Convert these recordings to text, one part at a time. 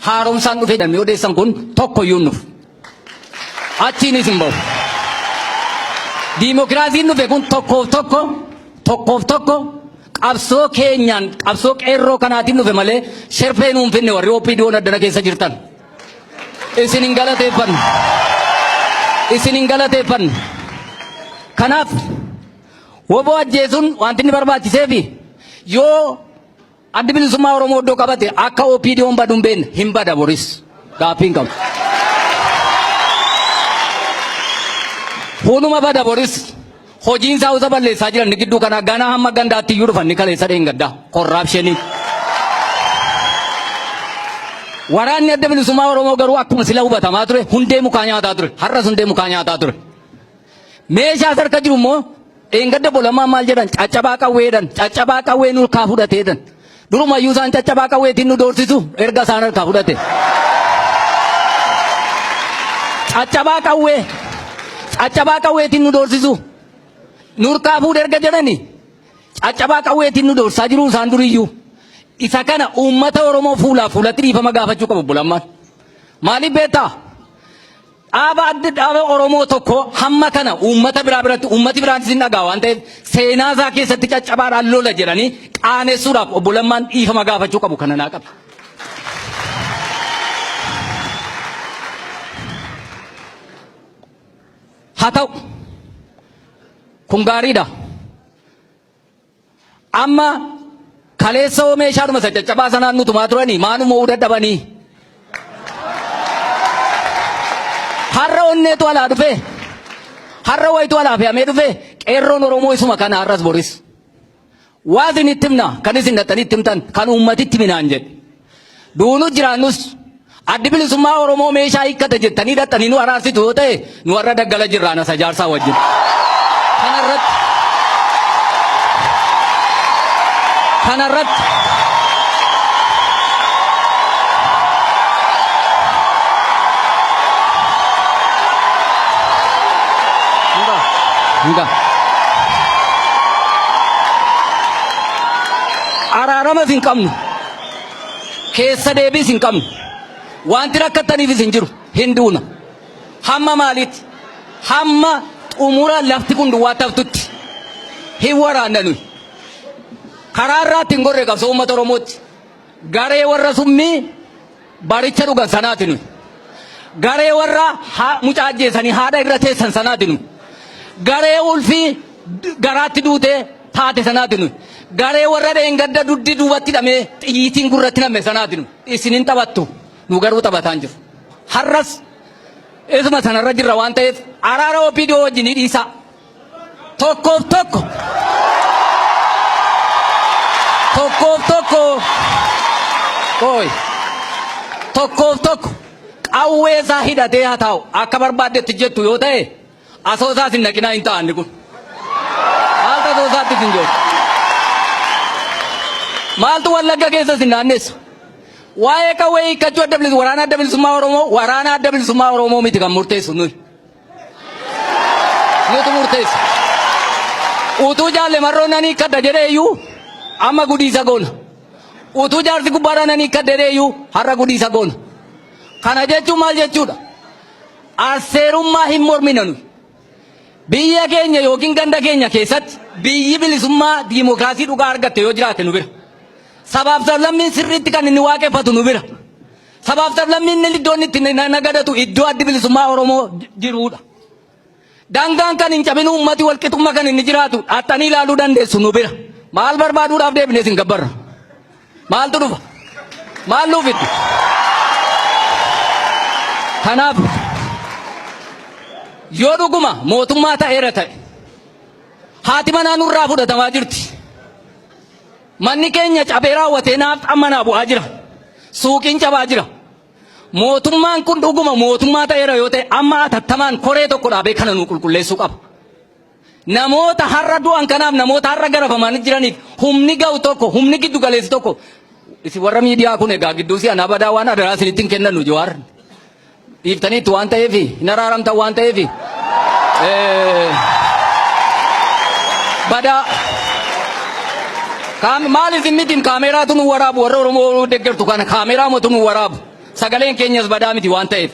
haaromsaan dhufee damee odeessan kun tokko yuunnuuf. Achiinis hin bahu. Diimokiraasiin dhufe kun tokkoof tokko qabsoo keenyaan qabsoo qeerroo kanaatiin dhufe malee sherfee nuun finne warri OPDO'n addana keessa jirtan. Isin hin galateeffannu. Isin hin galateeffannu. Kanaaf woboo ajjeesuun wanti inni barbaachiseefi yoo addi bilisummaa Oromoo iddoo qabate akka OPDO'n badu hin beekne hin bada boris gaaffii hin qabu. Hunuma bada boris hojiin isaa usa balleessaa jiran ni gidduu kana ganaa hamma gandaatti iyyuu dhufan ni kaleessa dheengaddaa korraapshinii. Waraanni adda bilisummaa Oromoo garuu akkuma sila hubatamaa ture hundee mukaa nyaataa ture har'as hundee mukaa nyaataa ture. Meeshaa harka jiru immoo dheengadda bolamaa maal jedhan caccabaa qawweedhan caccabaa qawwee nurkaa fudhateedhan. Durumayyuu isaan caccabaa qawweetiin nu doorsisu erga isaan harkaa fudhate. Caccabaa qawweetiin nu doorsisu nurkaa fuudhe erga jedhani caccabaa qawweetiin nu doorsaa jiru isaan duriyyuu. Isa kana uummata Oromoo fuulatti dhiifama gaafachuu qabu bulammaan. Maaliif beektaa? Dhaaba Oromoo tokko hamma kana uummata biraa biratti uummati biraantis hin dhagaa waan ta'eef seenaa isaa keessatti caccabaadhaan lola jedhanii qaanessuudhaaf obbolammaan dhiifama gaafachuu qabu kana naa qabu. Haa ta'u kun gaariidha. Amma kaleessa meeshaadhuma isa caccabaa sanaan nutumaa turanii maanuma uu dadhabanii. Har'a onneetu alaa dhufe. Har'a wayitu alaa fe'amee dhufe qeerroon Oromoo isuma kana har'as boris. Waasin itti himna kan isin dhattanii itti himtan kan uummatitti minaan jedhe. Duunu jiraannus addi bilisummaa Oromoo meeshaa hiikkata jettanii dhattanii nu araarsitu yoo ta'e nu warra daggala jirraan asa jaarsaa wajjin. Kanarratti araaramas hin qabnu keessa deebiis hin qabnu wanti rakkattaniifis hin jiru hin duuna hamma maalitti hamma xumura lafti kun duwwaa taftutti hin waraanna nuyi. Karaa irraatti hin gorre qabsoo uummata Oromootti garee warra summii baricha dhugan sanaati nuyi. Garee warra mucaa ajjeesanii haadha irra teessan sanaati nuyi. Garee ulfii garaatti duutee taate sanaati nuyi. Garee warra dheengadda duddi duubatti hidhamee xiyyiitiin gurratti hidhame sanaati nuyi. Isin hin taphattu nu garuu taphataan jiru. Har'as isuma sanarra jirra waan ta'eef araara OPDO wajjin dhiisaa. Tokkoof tokko qawwee isaa hidhatee haa taa'u akka barbaaddetti jettu yoo ta'e asoosaas hin naqinaa hin ta'anni kun. Maaltu asoosaattis hin jiru? Maaltu Wallagga keessas hin naannessu? Waa'ee qawwee hiikkachuu waraana adda bilisummaa Oromoo miti kan murteessu nuyi. Nutu murteessu. Utuu jaalle marroon nanii hiikkadha jedhee iyyuu amma gudiisa goona. Utuu jaarsi gubbaadhaan nanii hiikkadha jedhee iyyuu har'a gudiisa goona. Kana jechuun maal jechuudha? Arseerummaa hin mormina nuyi. Biyya keenya yookiin ganda keenya keessatti biyyi bilisummaa diimokiraasii dhugaa argatte yoo jiraate nu bira. Sabaaf sablammiin sirriitti kan inni waaqeffatu nu bira. Sabaaf sablammiin inni iddoon itti nagadatu iddoo addi bilisummaa Oromoo jiruudha. Dangaan kan hin cabinu uummati walqixummaa kan inni jiraatu dhattanii ilaaluu dandeessu nu bira. Maal barbaaduudhaaf deebinee isin gabbarra? Maaltu dhufa? Maal nuuf itti? Kanaaf yoo dhuguma mootummaa ta'eera ta'e haati manaa nurraa fudhatamaa jirti. Manni keenya cabee raawwatee naaf ammanaa bu'aa jira. Suuqiin cabaa jira. Mootummaan kun dhuguma mootummaa ta'eera yoo ta'e amma atattamaan koree tokko dhaabee kana nu qulqulleessuu qaba. Namoota har'a du'an kanaaf namoota har'a garafamaa jiraniif humni ga'u tokko humni giddu galeessi tokko isin warra miidiyaa kun egaa gidduu si anaa badaa waan adaraa isinitti hin kennan nu Jawaar. Dhiiftaniitti waan ta'eef hin araaramtan waan ta'eef badaa maal isin mitiin kaameraatu nu waraabu warra Oromoo deeggartu kana kaameraa mootu nu waraabu sagaleen keenyas badaa miti waan ta'eef.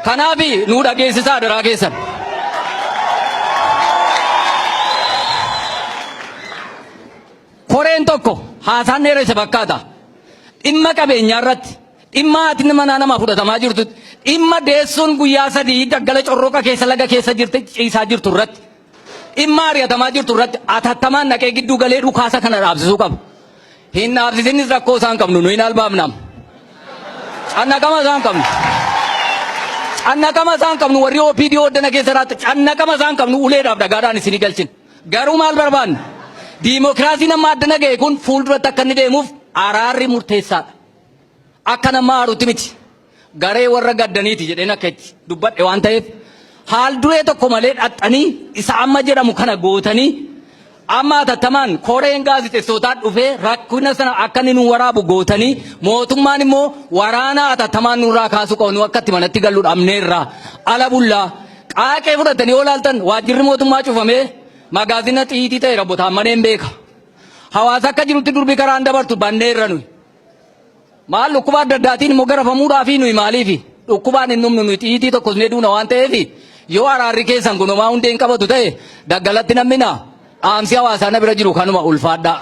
Kanaaf nu dhageessisaa daraa keessan. Koreen tokko haasaan dheeressa fakkaata. Dhimma qabeenyaa irratti, dhimma ati nama fudhatamaa jirtu, dhimma deessuun guyyaa 3 daggala corroqa keessa laga keessa jirte ciisaa jirtu irratti, dhimma ari'atamaa jirtu irratti atattamaan naqee gidduu galee dhukaasa kana dhaabsisuu qabu. Hin dhaabsisinis rakkoo isaan qabnu nu hin albaafnam. Cannaqama isaan qabnu. Cannaqama isaan qabnu warri OPDO hoddana keessa raatti cannaqama isaan qabnu uleedhaaf dhagaadhaan isinii galchin. Garuu maal barbaanna? Diimokiraasiin amma addana ga'e kun fuulduratti akka inni deemuuf araarri murteessaadha. Akka nama haaruutti miti. Garee warra gaddaniiti jedheen akka itti dubbadhe waan ta'eef haal duree tokko malee dhaxxanii isa amma jedhamu kana gootanii amma atattamaan koreen gaazexeessootaa dhufee rakkina sana akka inni nu waraabu gootanii mootummaan immoo waraana atattamaan nurraa kaasuu qabu akka itti manatti gallu dhabneerraa ala bullaa qaaqee fudhatanii yoo laaltan waajjirri mootummaa cufamee magaazina xiitii ta'e rabbotaan maneen beeka. Hawaasa akka jirutti durbi karaan dabartu banneerra nuyi. Maal dhukkuba adda addaatiin immoo garafamuudhaafi nuyi maaliifi dhukkubaan hin dhumnu nuyi xiitii tokkos ne duuna waan ta'eefi yoo araarri keessan kun homaa hundee hin qabatu ta'e daggalatti nammina dhaamsi hawaasaa na bira jiru kanuma ulfaadhaa.